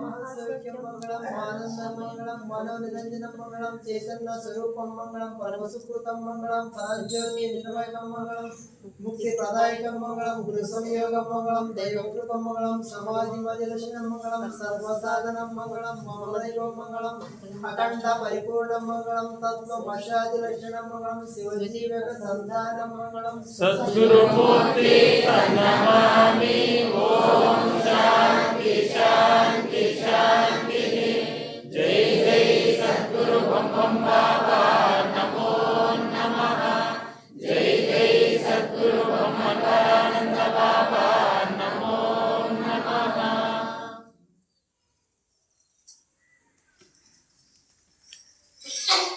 महासौख्यं मंगलम आनंदं मंगलम मनोनिरंजनं मंगलम चैतन्य स्वरूपं मंगलम परमसुकृतं मंगलम साज्योति निर्भयं मंगलम मुक्ति प्रदायकं मंगलम गुरु संयोगं मंगलम दैवकृपं मंगलम समाधिमदिलक्षणं मंगलम सर्वसाधनं मंगलम ममदैवं मंगलम अखंड परिपूर्णं मंगलम तत्त्वमशादिलक्षणं मंगलम शिवजीवक संधानं मंगलम सद्गुरुमूर्ति नमामि। ओम शांति शांति शांति।